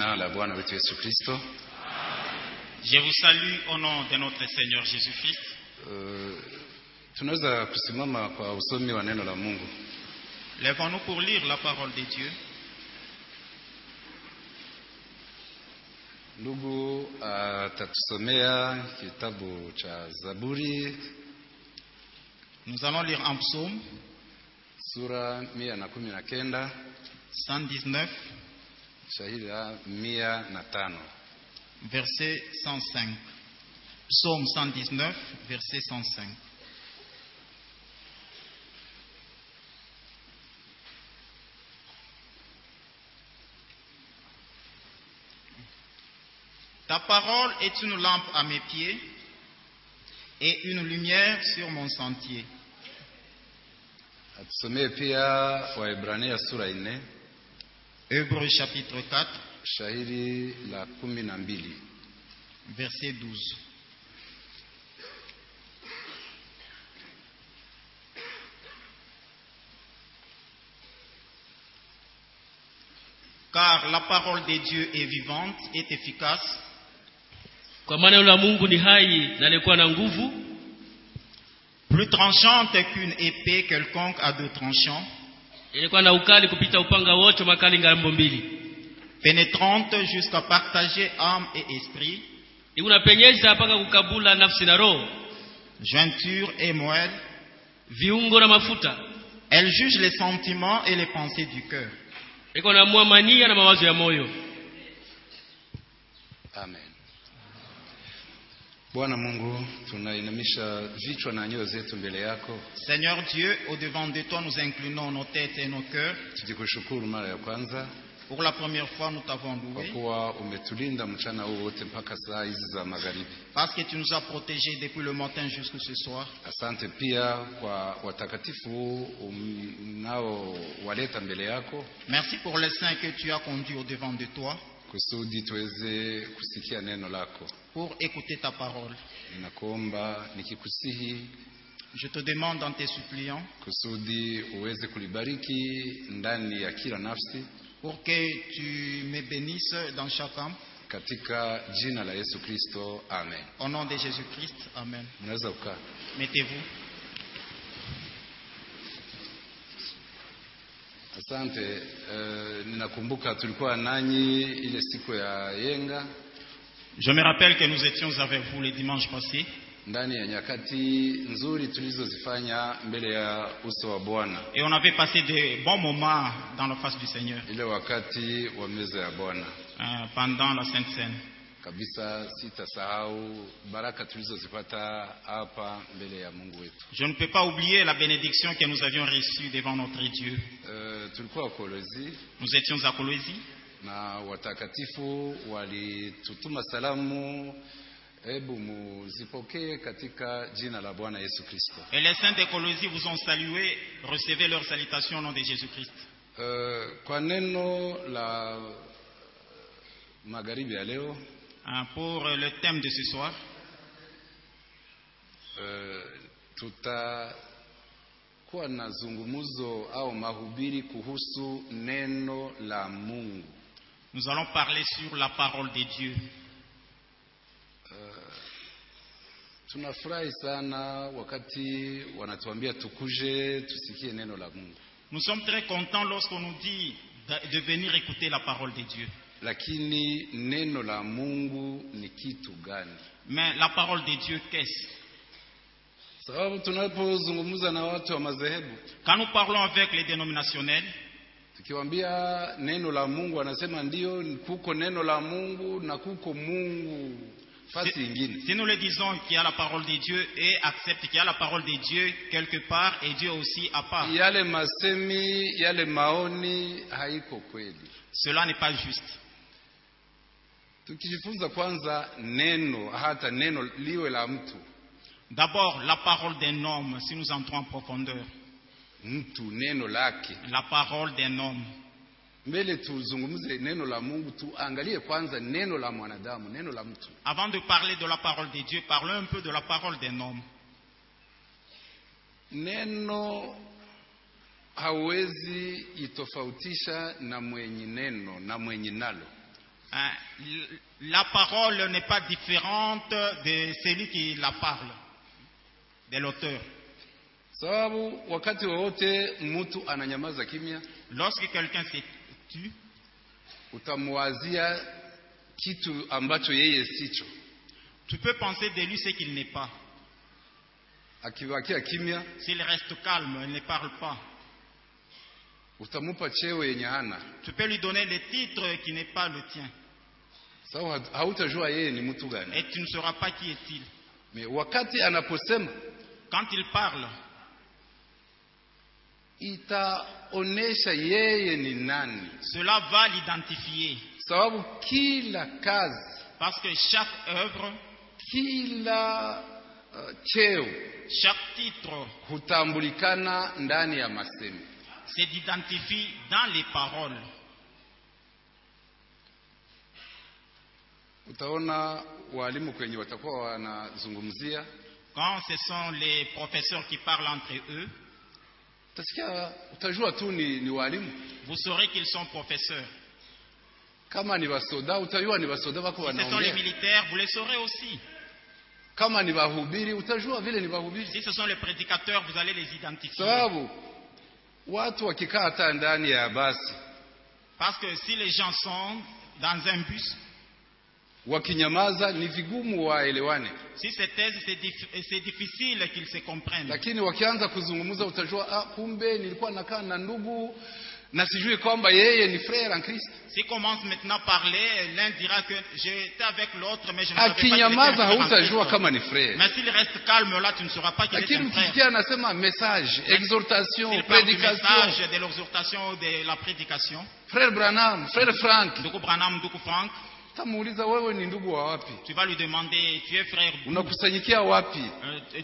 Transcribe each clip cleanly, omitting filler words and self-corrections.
jina la Bwana wetu Yesu Kristo. Je vous salue au nom de notre Seigneur Jésus-Christ. Tunaweza kusimama kwa usomi wa neno la Mungu. Lèvons-nous pour lire la parole de Dieu. Ndugu atatusomea kitabu cha Zaburi. Nous allons lire un psaume, Sura 119, 119, shahiri 105. verset 105. Psaume 119, verset 105. Ta parole est une lampe à mes pieds et une lumière sur mon sentier. Atusomee pia Waebrania sura 4, Hébreux chapitre 4, shahiri la 12. verset 12. Car la parole de Dieu est vivante et efficace. Kwa maana neno la Mungu ni hai na lilikuwa na nguvu, Plus tranchante qu'une épée quelconque à deux tranchants, ilikuwa na ukali kupita upanga wote makali ngambo mbili, pénétrante jusqu'à partager âme et esprit, unapenyeza mpaka kukabula nafsi na roho, jointure et moelle. viungo na mafuta. Elle juge les sentiments et les pensées du cœur. Iko na muamania na mawazo ya moyo. Amen. Bwana Mungu, tunainamisha vichwa na nyoyo zetu mbele yako. Seigneur Dieu, au-devant de toi, nous inclinons nos têtes et nos cœurs. Tukikushukuru mara ya kwanza Pour la première fois, nous t'avons kwa loué kuwa umetulinda mchana huu wote mpaka saa hizi za magharibi. parce que tu nous as protégés depuis le matin jusqu'à ce soir. Asante pia kwa watakatifu unao waleta mbele yako Merci pour les saints que tu as conduits au-devant de toi kusudi tuweze kusikia neno lako. pour écouter ta parole. Ninakuomba nikikusihi Je te demande en te suppliant kusudi uweze kulibariki ndani ya kila nafsi pour que tu me bénisses dans chaque âme. katika jina la Yesu Kristo. Amen. Au nom de Jésus-Christ, Amen. Mnaweza kukaa. Mettez-vous. Asante. Ninakumbuka tulikuwa nanyi ile siku ya Yenga Je me rappelle que nous étions avec vous le dimanche passé ndani ya nyakati nzuri tulizozifanya mbele ya uso wa Bwana, et on avait passé de bons moments dans la face du Seigneur ile wakati wa meza ya Bwana. pendant la Sainte Seine. Kabisa sitasahau baraka tulizozipata hapa mbele ya Mungu wetu. Je ne peux pas oublier la bénédiction que nous avions reçue devant notre Dieu. Tulikuwa Kolwezi Nous étions à Colosie na watakatifu walitutuma salamu, hebu muzipokee katika jina la Bwana Yesu Kristo. et les saints de Colosie vous ont salué. Recevez leurs salutations au nom de Jésus-Christ. Kwa neno la magharibi ya leo Pour le thème de ce soir, tutakuwa na zungumuzo au mahubiri kuhusu neno la Mungu. nous allons parler sur la parole de Dieu. Tunafurahi sana wakati wanatuambia tukuje tusikie neno la Mungu. Nous sommes très contents lorsqu'on nous dit de venir écouter la parole de Dieu. Lakini neno la Mungu ni kitu gani? Mais la parole de Dieu, qu'est-ce? Sababu tunapozungumza na watu wa madhehebu, Quand nous parlons avec les dénominationnels, tukiwaambia neno la Mungu wanasema ndio kuko neno la Mungu na kuko Mungu fasi ingine. si nous le disons qu'il y a la parole de Dieu et accepte qu'il y a la parole de Dieu quelque part et Dieu aussi à part, Yale masemi, yale maoni haiko kweli. cela n'est pas juste. Tukijifunza kwanza neno, hata neno liwe la mtu. D'abord, la parole d'un homme, si nous entrons en profondeur, Mtu neno lake. la parole d'un homme. Mbele tuzungumze neno la Mungu, tuangalie kwanza neno la mwanadamu, neno la mtu. Avant de parler de la parole de Dieu, parlons un peu de la parole d'un homme. Neno hauwezi itofautisha na mwenye neno na mwenye nalo. La parole n'est pas différente de celui qui la parle, de l'auteur. Sababu wakati wowote mtu ananyamaza kimya, Lorsque quelqu'un se tue, utamwazia kitu ambacho yeye sicho. tu peux penser de lui ce qu'il n'est pas. Akibakia kimya, S'il reste calme, il ne parle pas. utamupa cheo yenye hana. Tu peux lui donner le titre qui n'est pas le tien. Sababu hautajua yeye ni mtu gani. Et tu ne sauras pas qui est-il. Mais wakati anaposema, Quand il parle, itaonesha yeye ni nani. cela va l'identifier. Sababu kila kazi, Parce que chaque œuvre, kila cheo chaque titre hutambulikana ndani ya masemi. s'identifie dans les paroles. Utaona walimu kwenye watakuwa wanazungumzia, Quand ce sont les professeurs qui parlent entre eux, utajua tu ni walimu. vous saurez qu'ils sont professeurs. Kama ni wasoda, utajua ni wasoda wako Si ce sont les wanaongea. militaires, vous les saurez aussi. Kama ni wahubiri, utajua vile ni wahubiri. Si ce sont les prédicateurs, vous allez les identifier. Sababu watu wakikaa hata ndani ya basi, Parce que si les gens sont dans un bus, wakinyamaza ni vigumu waelewane. si c'est thèse, c'est difficile qu'ils se comprennent. Lakini wakianza kuzungumza utajua, kumbe nilikuwa nakaa na ndugu na sijui kwamba yeye ni frère en Christ. S'ils commencent maintenant à parler, l'un dira que j'étais avec l'autre, mais je ne savais pas qu'il était un Akinyamaza frère en hautajua Christ. kama ni frère. Mais s'il reste calme là, tu ne sauras pas qu'il est Lakini un frère. ukisikia anasema message, exhortation, S'il parle du prédication, message, de l'exhortation, de la prédication, frère Branham, frère Frank, Ndugu Branham, Ndugu Frank, tamuuliza wewe ni ndugu wa wapi? tu vas lui demander, tu es frère d'où? Unakusanyikia wapi?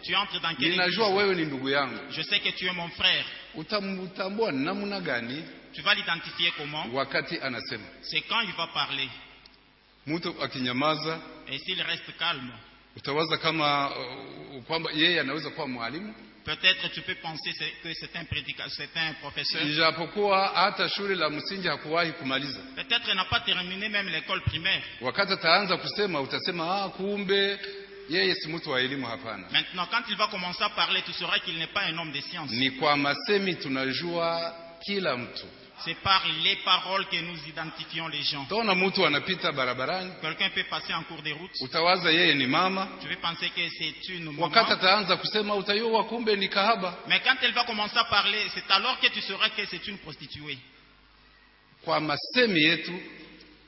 Tu entres dans quelle Ninajua église? wewe ni ndugu yangu. Je sais que tu es mon frère. Utamtambua namna gani Tu vas l'identifier comment? wakati anasema? C'est quand il va parler. Mtu akinyamaza, Et s'il reste calme, utawaza kama kwamba yeye anaweza kuwa mwalimu, peut-être tu peux penser que c'est un prédicateur, c'est un professeur. ijapokuwa hata shule la msingi hakuwahi kumaliza. Peut-être il n'a pas terminé même l'école primaire. Wakati ataanza kusema, utasema kumbe yeye si mtu wa elimu. Hapana. Maintenant, quand il va commencer à parler, tu sauras qu'il n'est pas un homme de science. Ni kwa masemi tunajua kila mtu. C'est par les paroles que nous identifions les gens. Utaona mtu anapita barabarani, Quelqu'un peut passer en cours de route. utawaza yeye ni mama. Tu veux penser que c'est une maman. Wakati ataanza kusema, utayua kumbe ni kahaba. Mais quand elle va commencer à parler, c'est alors que tu sauras que c'est une prostituée. Kwa masemi yetu,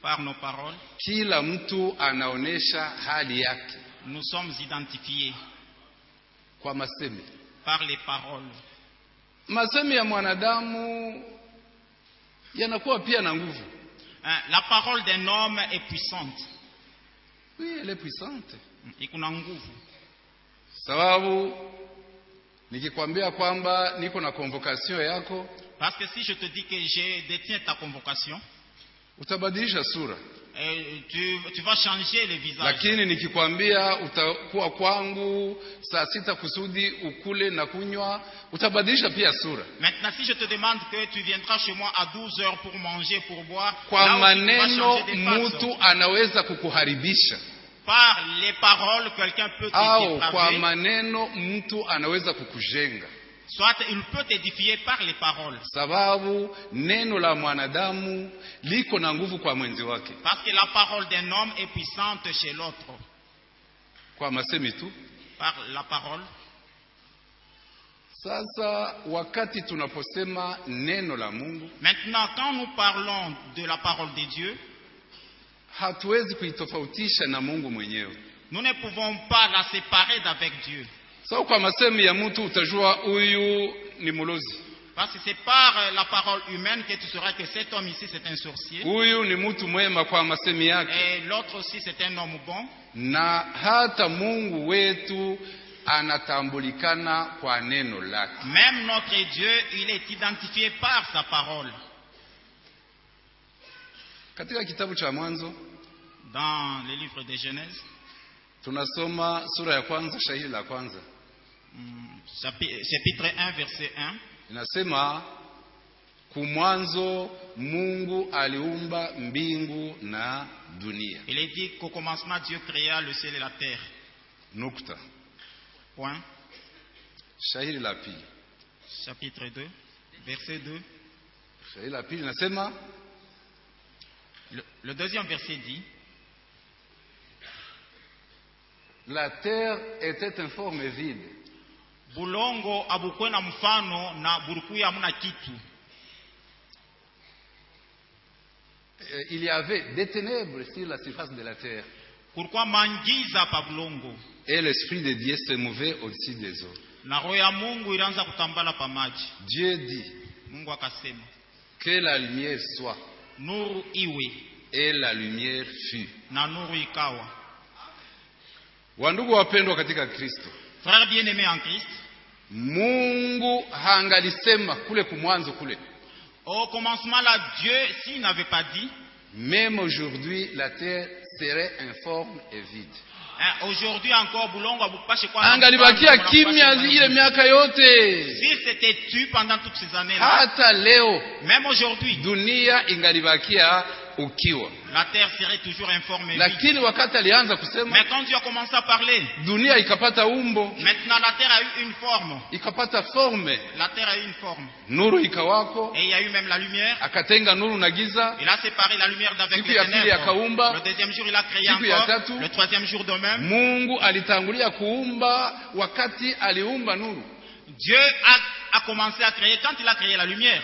Par nos paroles, kila mtu anaonesha hali yake. nous sommes identifiés Kwa masemi, par les paroles. masemi ya mwanadamu yanakuwa pia na nguvu. La parole d'un homme est puissante. Oui, elle est puissante. Iko na nguvu. Sababu nikikwambia kwamba niko na convocation yako, Parce que si je te dis que je détiens ta convocation, utabadilisha sura. tu vas changer le visage. Lakini nikikwambia utakuwa kwangu saa 6 kusudi ukule na kunywa, utabadilisha pia sura. Maintenant, si je te demande que tu viendras chez moi à 12 heures pour manger, pour boire, Kwa là aussi, tu vas maneno changer de face. mtu anaweza kukuharibisha, Par les paroles, quelqu'un peut te au kwa dépraver. maneno mtu anaweza kukujenga. Soit il peut t'édifier par les paroles. Sababu neno la mwanadamu liko na nguvu kwa mwenzi wake. Parce que la parole d'un homme est puissante chez l'autre. Kwa masemi tu. Par la parole. Sasa wakati tunaposema neno la Mungu, Maintenant, quand nous parlons de la parole de Dieu, hatuwezi kuitofautisha na Mungu mwenyewe. nous ne pouvons pas la séparer d'avec Dieu. Sababu kwa masemi ya mtu utajua huyu ni mulozi. Parce que c'est par la parole humaine que tu sauras que cet homme ici c'est un sorcier. Huyu ni mtu mwema kwa masemi yake. Et l'autre aussi c'est un homme bon. Na hata Mungu wetu anatambulikana kwa neno lake. Même notre Dieu, il est identifié par sa parole. Katika kitabu cha Mwanzo, Dans le livre de Genèse, tunasoma sura ya kwanza, shairi la kwanza. chapitre 1, verset 1. Inasema Kumwanzo Mungu aliumba mbingu na dunia. Il est dit qu'au commencement, Dieu créa le ciel et la terre. Nukta. Point. Shahiri la pili. Chapitre 2, verset 2. Shahiri la pili nasema, Le deuxième verset dit, la terre était informe et vide. bulongo abukwe na mfano na burukuya hamuna kitu. Il y avait des ténèbres sur la surface de la terre. Kulikuwa mangiza pa bulongo. Et l'Esprit de Dieu se mouvait au-dessus des eaux. Na roho ya Mungu ilianza kutambala pa maji. Dieu dit Mungu akasema, que la lumière soit. nuru iwe, Et la lumière fut. na nuru ikawa. Wandugu wapendwa katika Kristo, Frères bien-aimés en Christ, Mungu hangalisema kule kumwanzo kule. au commencement là, Dieu, s'il n'avait pas dit, Même aujourd'hui, la terre serait informe et vide. aujourd'hui encore bulongo abupashe kwa Angalibakia kimya ile miaka yote. S'il s'était tu pendant toutes ces années là, Hata leo même aujourd'hui, dunia ingalibakia ukiwa. la terre serait toujours informe et vide. Lakini wakati alianza kusema, Mais quand Dieu a commencé à parler, dunia ikapata umbo, maintenant la terre a eu une forme. ikapata forme, La terre a eu une forme. nuru ikawako, Et il y a eu même la lumière. akatenga nuru na giza. Il a séparé la lumière d'avec Siku les ya pili akaumba. ténèbres. Le deuxième jour, il a créé Siku ya encore. tatu. Le troisième jour de même. Mungu alitangulia kuumba wakati aliumba nuru, Dieu a commencé à créer quand il a créé la lumière.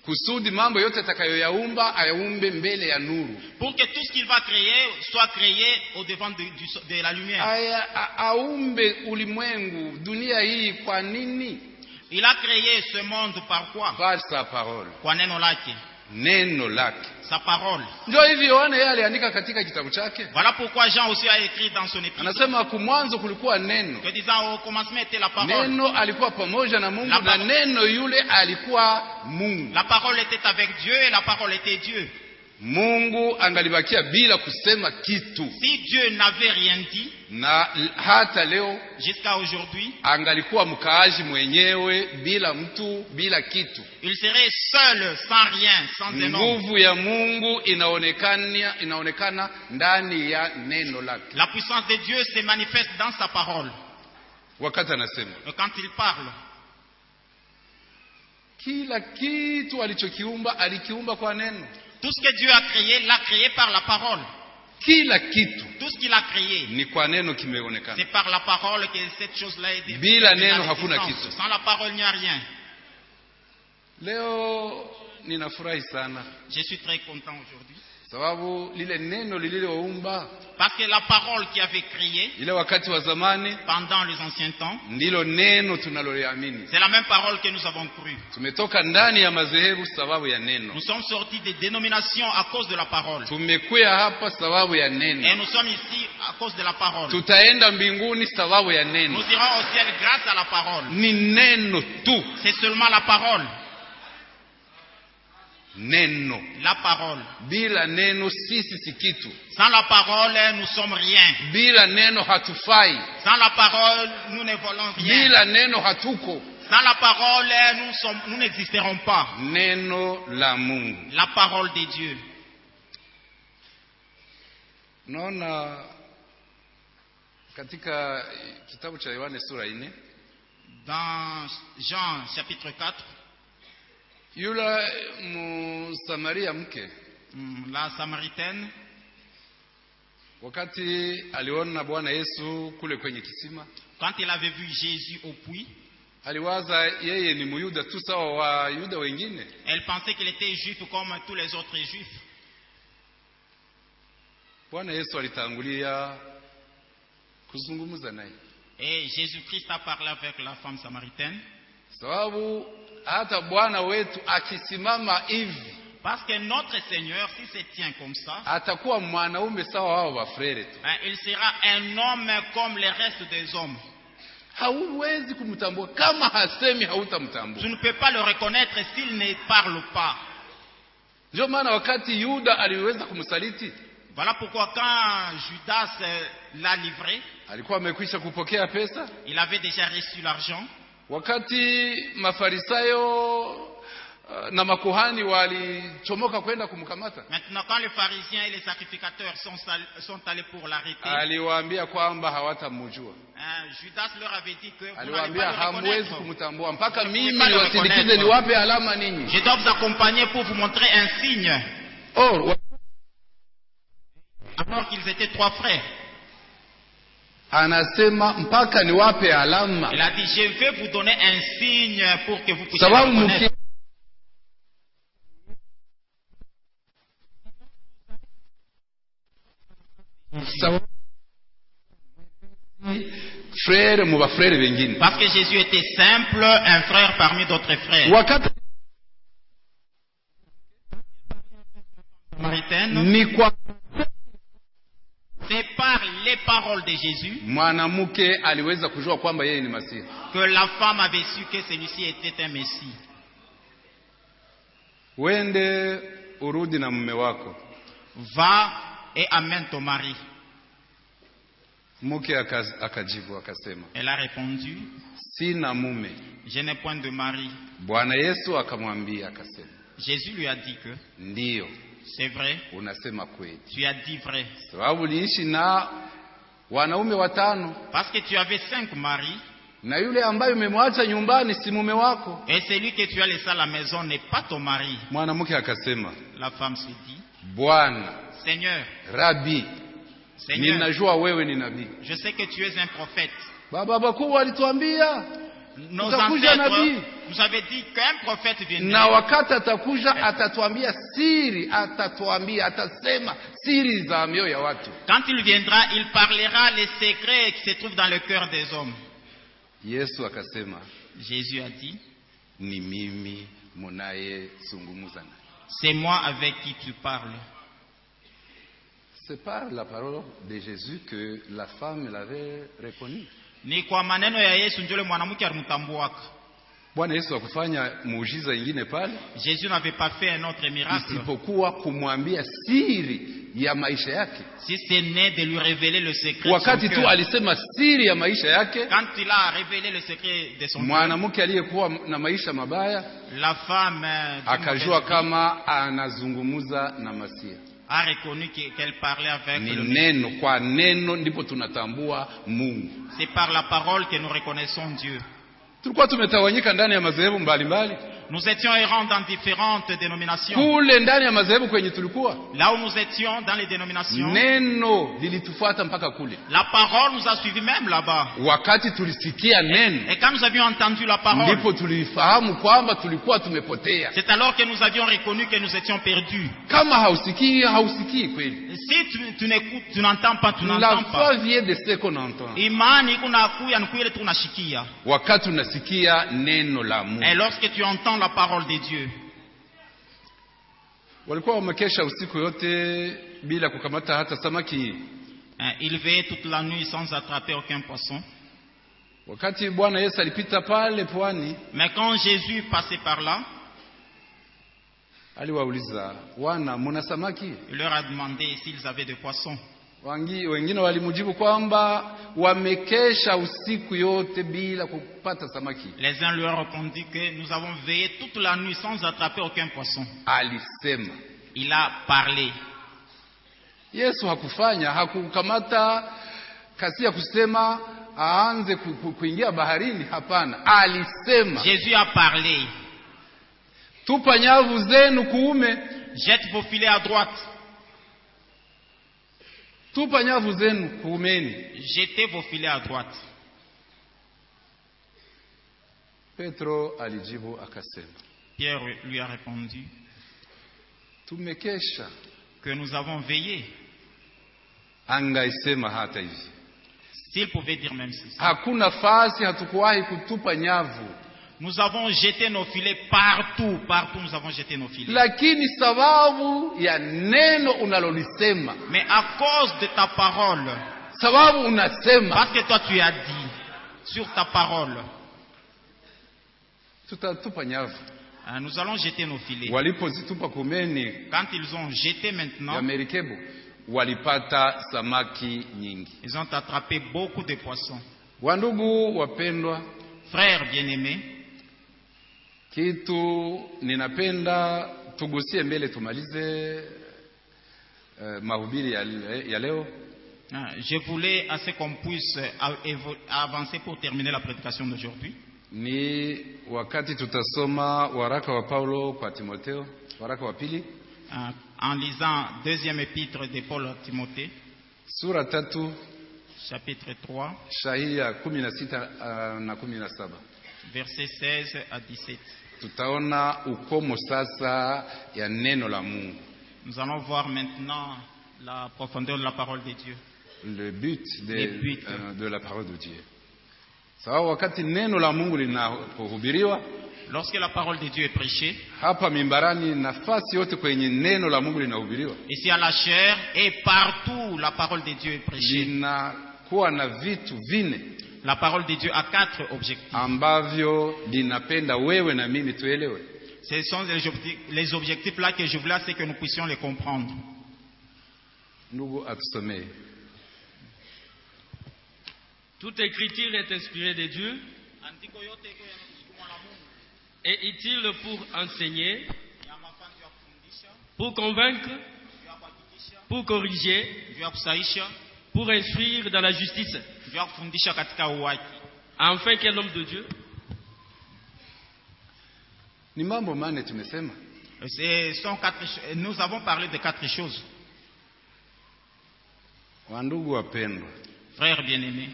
kusudi mambo yote atakayoyaumba ayaumbe mbele ya nuru. Pour que tout ce qu'il va créer soit créé au devant de la lumière. Aumbe ulimwengu, dunia hii. Kwa nini? Il a créé ce monde par quoi? Par sa parole. Kwa neno lake. Neno lake. Sa parole. Ndio hivi Yohana yeye aliandika katika kitabu chake. Voilà pourquoi Jean aussi a écrit dans son épître. Anasema kumwanzo kulikuwa neno. Que disant au commencement était la parole. Neno alikuwa pamoja na Mungu na neno yule alikuwa Mungu. La parole était avec Dieu et la parole était Dieu. Mungu angalibakia bila kusema kitu. Si Dieu n'avait rien dit, na hata leo jusqu'à aujourd'hui, angalikuwa mkaaji mwenyewe bila mtu bila kitu. il serait seul, sans rien, sans un homme. Nguvu ya Mungu inaonekana ndani ya neno lake. La puissance de Dieu se manifeste dans sa parole. Wakati anasema, Et quand il parle, kila kitu alichokiumba alikiumba kwa neno. tout ce que Dieu a créé, l'a créé par la parole. Kila kitu Tout ce qu'il a créé, ni kwa neno kimeonekana. c'est par la parole que cette chose-là est devenue. Bila neno hakuna kitu. Sans la parole, il n'y a rien. Leo ninafurahi sana Je suis très content aujourd'hui. sababu lile neno lililoumba Parce que la parole qui avait créé ile wakati wa zamani pendant les anciens temps, ndilo neno tunaloamini. c'est la même parole que nous avons cru. Tumetoka ndani ya madhehebu sababu ya neno. Nous sommes sortis des dénominations à cause de la parole. Tumekuja hapa sababu ya Et neno. nous sommes ici à cause de la parole. Tutaenda mbinguni sababu ya neno. Nous irons au ciel grâce à la parole. Ni neno tu. C'est seulement la parole. Neno. La parole. Bila neno sisi si kitu. Sans la parole, nous sommes rien. Bila neno hatufai. Sans la parole, nous ne volons rien. Bila neno hatuko. Sans la parole, nous n'existerons pas. Neno la Mungu. La parole de Dieu. Naona katika kitabu cha Yohane sura 4, Dans Jean chapitre 4, yule Msamaria mke la Samaritaine, wakati aliona Bwana Yesu kule kwenye kisima, quand il avait vu Jésus au puits, aliwaza yeye ni Muyuda tu sawa wa Yuda wengine. elle pensait qu'il était juif comme tous les autres juifs. Bwana Yesu alitangulia kuzungumza naye. Et Jésus-Christ a parlé avec la femme samaritaine. Sababu hata Bwana wetu akisimama hivi Parce que notre Seigneur, s'il se tient comme ça, atakuwa mwanaume sawa wao wafrere tu. il sera un homme comme les restes des hommes. Hauwezi kumtambua kama hasemi, hautamtambua. Tu ne peux pas le reconnaître s'il ne parle pas. Ndio maana wakati Yuda aliweza kumsaliti, Voilà pourquoi quand Judas l'a livré, alikuwa amekwisha kupokea pesa. il avait déjà reçu l'argent. Wakati Mafarisayo na makuhani walichomoka kwenda kumkamata, Maintenant, quand les pharisiens et les sacrificateurs sont allés pour l'arrêter, aliwaambia kwamba hawatamjua. Judas leur avait dit que vous n'allez Aliwaambia pas le hamwezi reconnaître. kumtambua mpaka Vous mimi pouvez pas le niwasindikize reconnaître. niwape alama ninyi. Je dois vous accompagner pour vous montrer un signe. Oh, Alors qu'ils étaient 3 frères. anasema mpaka niwape alama. Il a dit, je vais vous donner un signe pour que vous puissiez le Sababu reconnaître. frere mu bafrere bengine. Parce que Jésus était simple, un frère parmi d'autres frères. Wakati Samaritaine, ni kwa c'est par les paroles de Jésus mwanamke aliweza kujua kwamba yeye ni Masihi. que la femme avait su que celui-ci était un Messie. Wende urudi na mume wako. Va et amène ton mari. Mke akajibu akasema, Elle a répondu, sina mume. je n'ai point de mari. Bwana Yesu akamwambia akasema, Jésus lui a dit que, ndiyo, c'est vrai, unasema kweli. tu as dit vrai. Sababu uliishi na wanaume 5, Parce que tu avais 5 maris, na yule ambaye umemwacha nyumbani si mume wako. et celui que tu as laissé à la maison n'est pas ton mari. Mwanamke akasema, La femme se dit, Bwana, Seigneur, Rabi, Seigneur, ninajua wewe ni nabii. je sais que tu es un prophète. Baba bakuu walituambia Nos utakuja ancêtres nabii, nous avaient dit qu'un prophète na viendrait. wakati atakuja atatuambia siri, atasema siri za mioyo ya watu. Quand il viendra, il parlera les secrets qui se trouvent dans le cœur des hommes. Yesu akasema, Jésus a dit, ni mimi munaye zungumza naye. c'est moi avec qui tu parles. C'est par la parole de Jésus que la femme l'avait reconnu. Ni kwa maneno ya Yesu ndio yule mwanamke alimtambuaka. Bwana Yesu hakufanya muujiza ingine pale Jésus n'avait pas fait un autre miracle, isipokuwa kumwambia siri ya maisha yake. si ce n'est de lui révéler le secret de son Wakati tu cœur. alisema siri ya maisha yake, Quand il a révélé le secret de son cœur, mwanamke aliyekuwa na maisha mabaya la femme d'une akajua mauvaise vie kama anazungumza na Masia. a reconnu qu'elle parlait avec Ni le neno, kwa neno ndipo tunatambua Mungu. C'est par la parole que nous reconnaissons Dieu. Tulikuwa tumetawanyika ndani ya madhehebu mbalimbali. Nous étions errants dans différentes dénominations. Kule ndani ya madhehebu kwenye tulikuwa, Là où nous étions dans les dénominations, neno lilitufuata mpaka kule. la parole nous a suivis même là-bas. Wakati tulisikia neno, Et quand nous avions entendu la parole, ndipo tulifahamu kwamba tulikuwa tumepotea. c'est alors que nous avions reconnu que nous étions perdus. Kama hausikii kweli. Si tu n'écoutes, tu n'entends pas, tu La n'entends pas. foi vient de ce qu'on entend. Imani kunakuya nikuile tunashikia. Wakati unasikia neno la Mungu. Et lorsque tu entends la parole de Dieu, Walikuwa wamekesha usiku yote bila kukamata hata samaki. il veillait toute la nuit sans attraper aucun poisson. Wakati Bwana Yesu alipita pale pwani, Mais quand Jésus passait par là, aliwauliza, wana muna samaki? il leur a demandé s'ils avaient des poissons. Wengine walimjibu kwamba wamekesha usiku yote bila kupata samaki. Les uns lui ont répondu que nous avons veillé toute la nuit sans attraper aucun poisson. Alisema. Il a parlé. Yesu hakukamata kasi ya kusema aanze kuingia baharini, hapana. Alisema. Jésus a parlé. Tupa nyavu zenu kuume. Jette vos filets à droite. Tupa nyavu zenu kuumeni. Jetez vos filets à droite. Petro alijibu akasema, Pierre lui a répondu tumekesha. que nous avons veillé. Angaisema hata hivi, S'il pouvait dire même ceci. hakuna fasi hatukuwahi kutupa nyavu, Nous avons jeté nos filets partout. Partout nous avons jeté nos filets. lakini sababu ya neno unalolisema, Mais à cause de ta parole, sababu unasema, parce que toi tu as dit, sur ta parole, tutatupa nyavu. nous allons jeter nos filets. Walipozitupa kumeni Quand ils ont jeté ya maintenant, merikebu, walipata samaki nyingi. ils ont attrapé beaucoup de poissons. Wandugu wapendwa, Frères bien-aimés, Kitu ninapenda tugusie mbele tumalize mahubiri ya leo. Je voulais assez qu'on puisse avancer pour terminer la prédication d'aujourd'hui. Ni wakati tutasoma waraka wa Paulo kwa Timotheo, waraka wa pili. En lisant deuxième épître de Paul à Timothée, sura 3, chapitre 3, shahiri ya 16 na 17. Versets 16 à 17. Tutaona ukomo sasa ya neno la Mungu. Nous allons voir maintenant la profondeur de la parole de Dieu. Le but de la parole de Dieu. Sawa, wakati neno la Mungu linapohubiriwa, lorsque la parole de Dieu est prêchée, hapa mimbarani nafasi yote kwenye neno la Mungu linahubiriwa, ici à la chair et partout la parole de Dieu est prêchée. Linakuwa na vitu vine. La parole de Dieu a 4 objectifs ambavyo linapenda wewe na mimi tuelewe. Ce sont les objectifs là que je voulais, c'est que nous puissions les comprendre. Ndugu atusomee. Toute écriture est inspirée de Dieu et utile pour enseigner, pour convaincre, pour corriger, pour instruire dans la justice, afin qu'un homme de Dieu. Ni mambo mane tumesema. Nous avons parlé de 4 choses. Wandugu wapendwa, frères bien-aimés,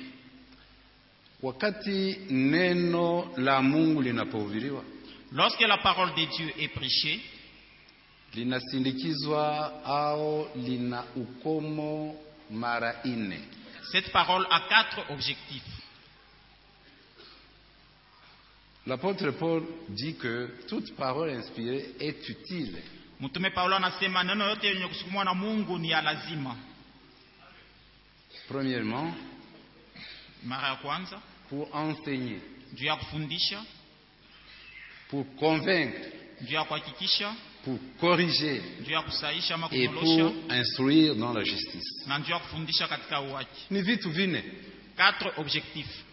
wakati neno la Mungu linapohubiriwa, lorsque la parole de Dieu est prêchée, linasindikizwa au lina ukomo mara 4. Cette parole a 4 objectifs. L'apôtre Paul dit que toute parole inspirée est utile. Mtume Paulo anasema neno yote yenye kusukumwa na Mungu ni ya lazima. Premièrement, mara ya kwanza, pour enseigner, juu ya kufundisha, pour convaincre, juu ya kuhakikisha, pour corriger, juu ya kusahisha ama et kuondosha, pour instruire dans la justice. na juu ya kufundisha katika uwaki. Ni vitu vine. 4 objectifs.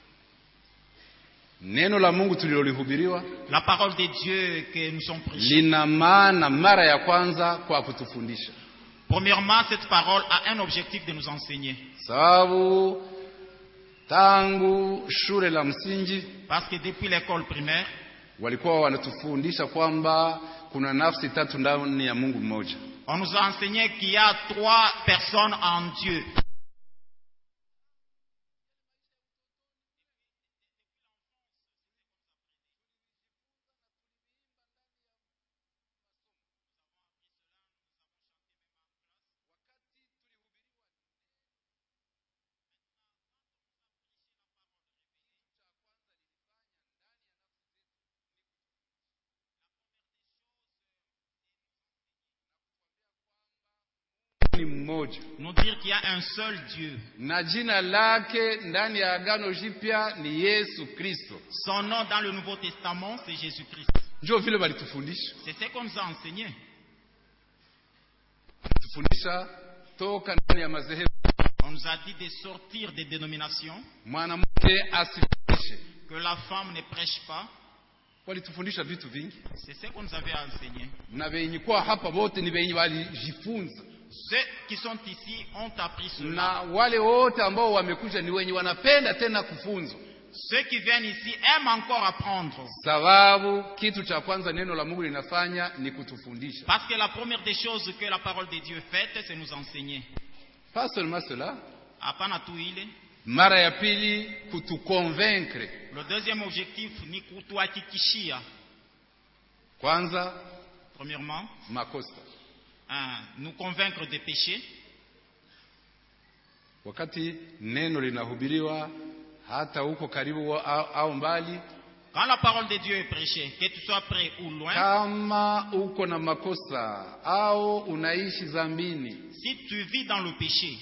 Neno la Mungu tulilolihubiriwa, la parole de Dieu que nous sommes prêchés, lina maana mara ya kwanza kwa kutufundisha. Premièrement, cette parole a un objectif de nous enseigner. Sababu tangu shule la msingi, parce que depuis l'école primaire, walikuwa wanatufundisha kwamba kuna nafsi 3 ndani ya Mungu mmoja. On nous a enseigné qu'il y a 3 personnes en Dieu. Nous dire qu'il y a un seul Dieu. Na jina lake ndani ya Agano Jipya ni Yesu Kristo. Son nom dans le Nouveau Testament, c'est Jésus-Christ. Ndio vile walitufundisha. C'est ce qu'on nous a enseigné. Tufundisha toka ndani ya madhehebu. On nous a dit de sortir des dénominations. Mwanamke asifundishe. Que la femme ne prêche pas. Walitufundisha vitu vingi. C'est ce qu'on nous avait enseigné. Na wenye kwa hapa wote ni wenye walijifunza. Ceux qui sont ici ont appris cela. Na wale wote ambao wamekuja ni wenye wanapenda tena kufunzwa. Ceux qui viennent ici aiment encore apprendre. Sababu kitu cha kwanza neno la Mungu linafanya ni kutufundisha. Parce que la première des choses que la parole de Dieu fait, c'est nous enseigner. Pas seulement cela. Hapana tu ile. Mara ya pili kutuconvaincre. Le deuxième objectif ni kutuhakikishia. Kwanza, premièrement, makosa. Nous convaincre des péchés. Wakati neno linahubiriwa hata huko karibu au mbali, quand la parole de Dieu est prêchée, que tu sois près ou loin, kama uko na makosa au unaishi zambini, si tu vis dans le péché,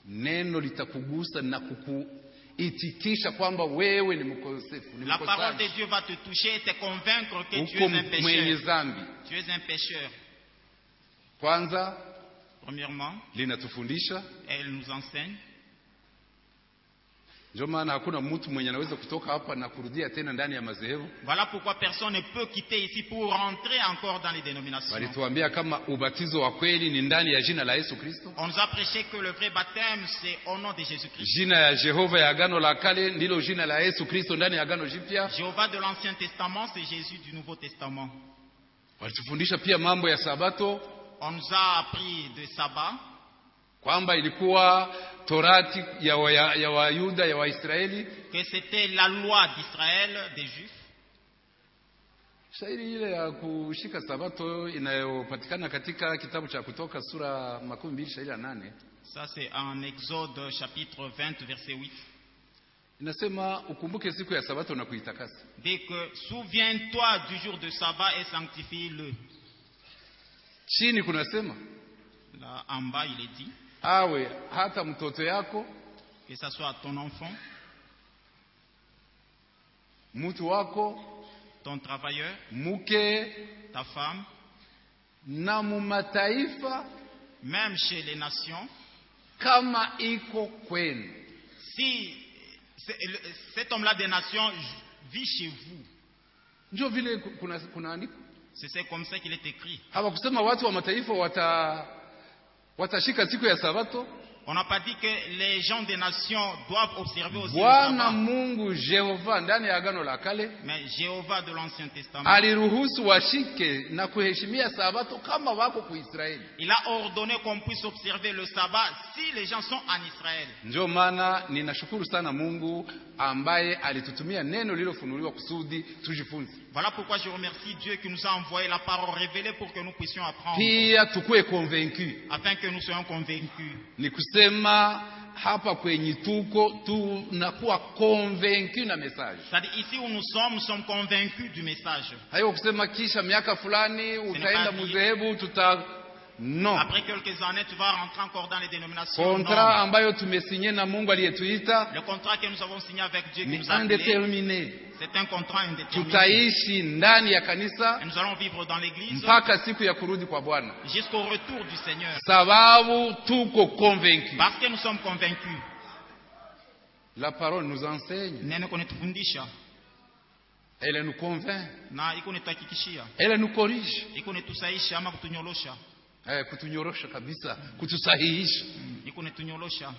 neno litakugusa na kukuitikisha kwamba wewe ni mkosefu, ni la parole de Dieu va te toucher et te convaincre que tu es un pécheur. Tu es un pécheur. Kwanza, premièrement, linatufundisha, elle nous enseigne. Ndio maana hakuna mtu mwenye anaweza kutoka hapa na kurudia tena ndani ya madhehebu. Voilà pourquoi personne ne peut quitter ici pour rentrer encore dans les dénominations. Walituambia kama ubatizo wa kweli ni ndani ya jina la Yesu Kristo. On nous a prêché que le vrai baptême c'est au nom de Jésus-Christ. Jina ya Jehova ya Agano la Kale ndilo jina la Yesu Kristo ndani ya Agano Jipya. Jéhovah de l'Ancien Testament, c'est Jésus du Nouveau Testament. Walitufundisha pia mambo ya Sabato. On nous a appris de sabbat. Kwamba ilikuwa torati ya Wayuda ya Waisraeli. Que c'était la loi d'Israël, des Juifs. Shairi ile ya kushika Sabato inayopatikana katika kitabu cha Kutoka sura 12 shairi ya 8. Ça c'est en Exode chapitre 20 verset 8. Inasema ukumbuke siku ya Sabato na kuitakasa. Dès que souviens-toi du jour de sabbat et sanctifie-le. Chini kunasema Là en bas il est dit awe hata mtoto yako, que ça soit ton enfant, mtu wako, ton travailleur, mke, ta femme, na mumataifa, même chez les nations, kama iko kwenu. si cet homme-là des nations vit chez vous. Ndio vile kuna andiko. C'est comme ça qu'il est écrit. Hawakusema watu wa mataifa watashika siku ya Sabato. On n'a pas dit que les gens des nations doivent observer aussi le Bwana sabbat. Mungu Jehova ndani ya Agano la Kale Mais Jéhovah de l'Ancien Testament, aliruhusu washike na kuheshimia Sabato kama wako ku Israeli. il a ordonné qu'on puisse observer le sabbat si les gens sont en Israël. Ndio maana ninashukuru sana Mungu ambaye alitutumia neno lilofunuliwa kusudi tujifunze. Voilà pourquoi je remercie Dieu qui nous a envoyé la parole révélée pour que nous puissions apprendre, Pia tukue convaincus. afin que nous soyons convaincus. Ni kusema hapa kwenye tuko tunakuwa convaincus na message. C'est-à-dire ici où nous sommes convaincus du message. Hayo kusema kisha miaka fulani utaenda pas mudhehebu non. Après quelques années, tu vas rentrer encore dans les dénominations. Contrat Non. ambayo tumesinye na Mungu aliyetuita Le contrat que nous avons signé avec Dieu qui ni nous a appelés, indéterminé. c'est un contrat indéterminé. Tutaishi ndani ya kanisa Et nous allons vivre dans l'église mpaka siku ya kurudi kwa Bwana, jusqu'au retour du Seigneur. sababu tuko convaincus. Parce que nous sommes convaincus. La parole nous enseigne, Neno kunetufundisha elle nous convainc, na iko netuhakikishia, elle nous corrige, iko netusaisha ama kutunyolosha, kutunyorosha kabisa, kutusahihisha. iko netunyolosha.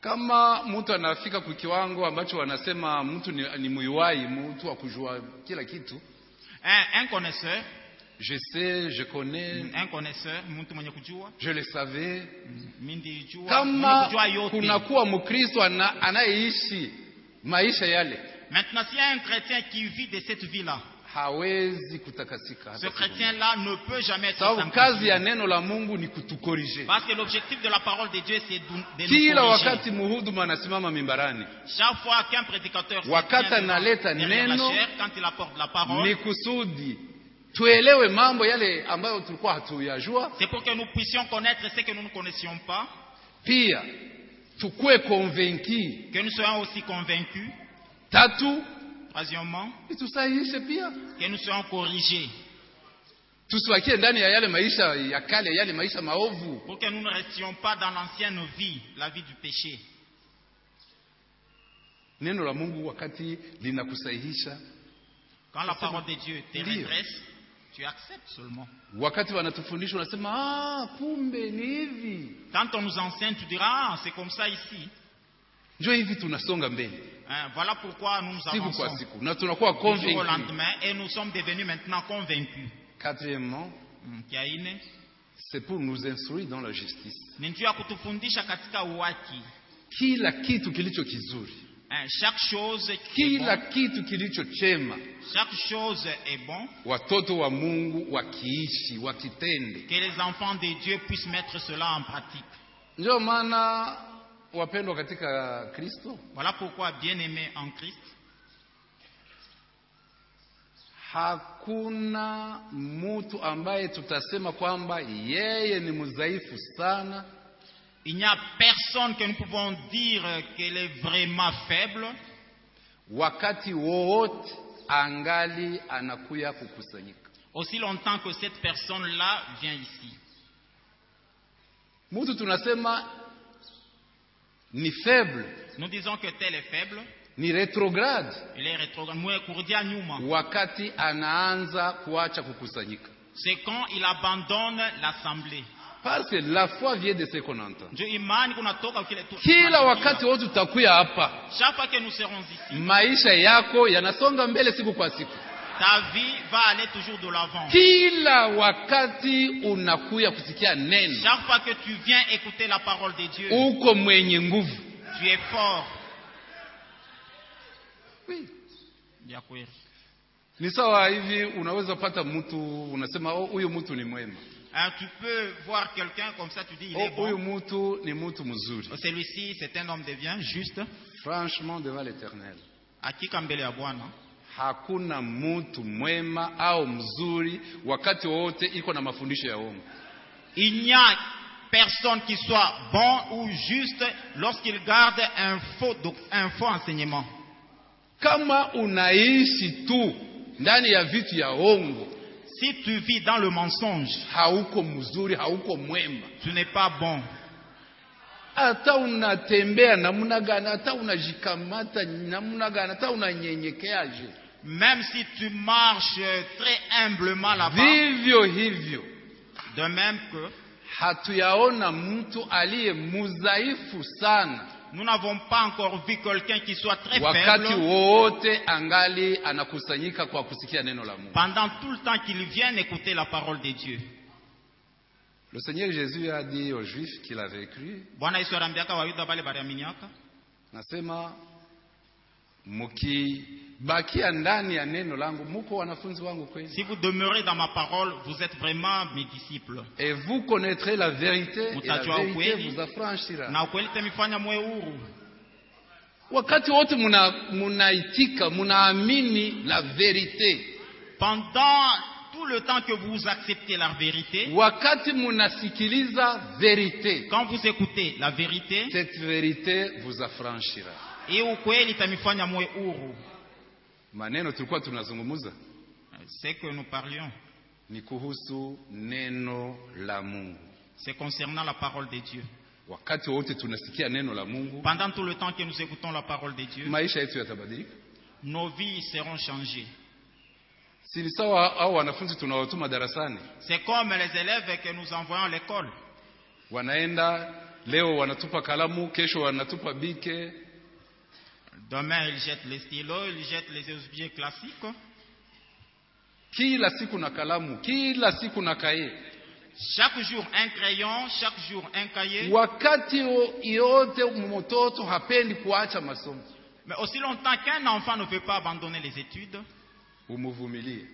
Kama mtu anafika kwa kiwango ambacho wanasema mtu ni muiwai, mtu wa kujua kila kitu. Un connaisseur, Je sais, je connais, un connaisseur, mtu mwenye kujua, je le savais. mimi jua, mwenye Kama kujua yote. kunakuwa Mkristo anayeishi maisha yale, Maintenant, s'il y a un chrétien qui vit de cette vie-là, hawezi kutakasika ce hata siku moja. chrétien-là ne peut jamais être Sababu kazi ya sanctifié. neno la Mungu ni kutukorije. Parce que l'objectif de la parole de Dieu, c'est de nous Kila corriger. wakati muhuduma anasimama mimbarani, Chaque fois qu'un prédicateur se wakati tient devant- analeta derrière la neno, chair, quand il apporte la parole, ni kusudi tuelewe mambo yale ambayo tulikuwa hatuyajua, c'est pour que nous puissions connaître ce que nous ne connaissions pas, pia tukue convaincu. que nous soyons aussi convaincus. Tatu, Troisièmement, itusahihishe pia, que nous soyons corrigés, tusiwakie ndani ya yale maisha ya kale, yale maisha maovu. pour que nous ne restions pas dans l'ancienne vie, la vie du péché. Neno la Mungu wakati linakusahihisha, Quand la parole de Dieu te Ndiyo. redresse, tu acceptes seulement. wakati wanatufundisha unasema kumbe ni hivi, Quand on nous enseigne, tu diras, ah, c'est comme ça ici. ndio hivi tunasonga mbele Hein, voilà pourquoi nous nous siku kwa avançons siku na tunakuwa du jour au convaincus. lendemain et nous sommes devenus maintenant convaincus. Quatrièmement, Kiaine, c'est pour nous instruire dans la justice. ni njia ya kutufundisha katika uwaki. Kila kitu kilicho kizuri, Hein, chaque chose est kila bon. kitu kilicho chema, Chaque chose est bon. watoto wa Mungu wakiishi, wakitende. Que les enfants de Dieu puissent mettre cela en pratique. Ndio maana wapendwa katika Kristo, Voilà pourquoi, bien-aimés en Christ, hakuna mtu ambaye tutasema kwamba yeye ni mdhaifu sana, il n'y a personne que nous pouvons dire qu'elle est vraiment faible, wakati wowote angali anakuya kukusanyika. aussi longtemps que cette personne-là vient ici. Mtu tunasema ni faible Nous disons que tel est faible, ni retrograde il est rétrograde, mwenye kurudia nyuma. wakati anaanza kuacha kukusanyika. C'est quand il abandonne l'assemblée. Parce que la foi vient de ce qu'on entend. Ndio imani kunatoka kile tu. Kila wakati wote utakuya hapa, Chaque fois que nous serons ici, maisha yako yanasonga mbele siku kwa siku. ta vie va aller toujours de l'avant. Kila wakati unakuya kusikia neno, Chaque fois que tu viens écouter la parole de Dieu, uko mwenye nguvu. tu es fort. Oui. Bien kweli. Ni sawa hivi, unaweza pata mtu unasema oh, huyu mtu ni mwema. Tu peux voir quelqu'un comme ça, tu dis il Oh, est huyu bon. mtu ni mtu mzuri. Celui-ci, c'est un homme de bien, juste. Franchement, devant l'Éternel, Hakika mbele ya Bwana. hakuna mtu mwema au mzuri wakati wote iko na mafundisho ya uongo. Il n'y a personne qui soit bon ou juste lorsqu'il garde un faux enseignement. Kama unaishi tu ndani ya vitu ya uongo, Si tu vis dans le mensonge, hauko mzuri, hauko mwema. tu n'es pas bon. Hata unatembea namna gani, hata unajikamata namna gani, hata unanyenyekeaje, Même si tu marches très humblement là-bas, vivyo hivyo de même que hatuyaona mtu aliye mudhaifu sana nous n'avons pas encore vu quelqu'un qui soit très wakati faible wote angali anakusanyika kwa kusikia neno la Mungu. pendant tout le temps qu'il vient écouter la parole de Dieu. Le Seigneur Jésus a dit aux Juifs qu'il avait cru, Bwana Yesu arambiaka Wayuda bale baliaminiaka, nasema mukibakia ndani ya neno langu muko wanafunzi wangu kweli, si vous demeurez dans ma parole, vous êtes vraiment mes disciples. et vous connaîtrez la vérité et la Mutajua vérité ukweli. vous affranchira. Na ukweli temifanya mwe huru. Wakati wote munaitika munaamini la vérité, Pendant tout le temps que vous acceptez la vérité, wakati munasikiliza vérité, quand vous écoutez la vérité, cette vérité vous affranchira. et ukweli temifanya mwe huru. Maneno tulikuwa tunazungumza C'est que nous parlions. ni kuhusu neno la Mungu. C'est concernant la parole de Dieu. Wakati wote tunasikia neno la Mungu, Pendant tout le temps que nous écoutons la parole de Dieu, maisha yetu yatabadilika. nos vies seront changées. Si ni sawa au wanafunzi tunawatuma darasani, C'est comme les élèves que nous envoyons à l'école. wanaenda leo wanatupa kalamu, kesho wanatupa bike, Demain, ils jettent les stylos, ils jettent les objets classiques. kila siku na kalamu, kila siku na kaye. Chaque jour un crayon, chaque jour un cahier. Wakati yote mtoto hapendi kuacha masomo, Mais aussi longtemps qu'un enfant ne veut pas abandonner les études, umuvumilie,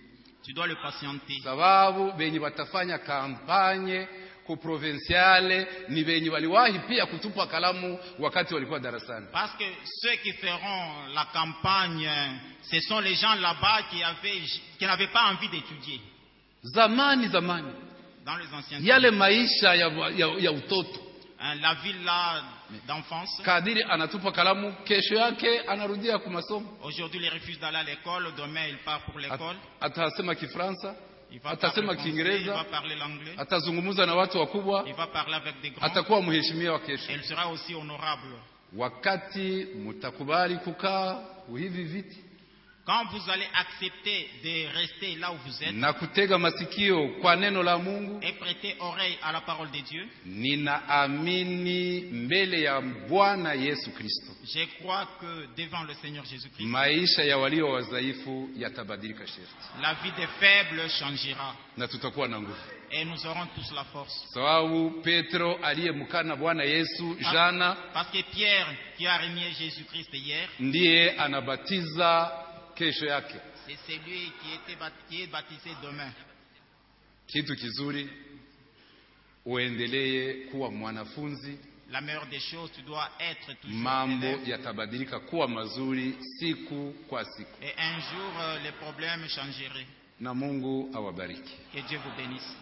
tu dois le patienter. sababu benye watafanya kampanye ku provinciale ni benye waliwahi pia kutupa kalamu wakati walikuwa darasani. Parce que ceux qui feront la campagne, ce sont les gens là-bas qui n'avaient pas envie d'étudier. Zamani Dans les anciens temps. yale maisha ya utoto, La ville là d'enfance. kadiri anatupa kalamu, kesho yake anarudia ku masomo, Aujourd'hui, il refuse d'aller à l'école. Demain, il part pour l'école. atasema Kifaransa, Il va parler atasema français, il Kiingereza, va parler l'anglais. atazungumza na watu wakubwa, Il va parler avec des grands. atakuwa mheshimiwa kesho. Et il sera aussi honorable. Wakati mutakubali kukaa hivi viti Quand vous allez accepter de rester là où vous êtes na kutega masikio kwa neno la Mungu, et prêter oreille à la parole de Dieu, ninaamini mbele ya Bwana Yesu Kristo je crois que devant le Seigneur Jésus-Christ, maisha ya walio wadhaifu yatabadilika sharti, la vie des faibles changera na tutakuwa na nguvu. et nous aurons tous la force. Sababu Petro aliyemkana Bwana Yesu jana Parce que Pierre, qui a renié Jésus-Christ hier, ndiye anabatiza kesho yake. c'est celui qui est baptisé demain. Kitu kizuri, uendelee kuwa mwanafunzi, La meilleure des choses, tu dois être toujours mambo élève. yatabadilika kuwa mazuri siku kwa siku, Et un jour, les problèmes changeraient. na Mungu awabariki. Que Dieu vous bénisse.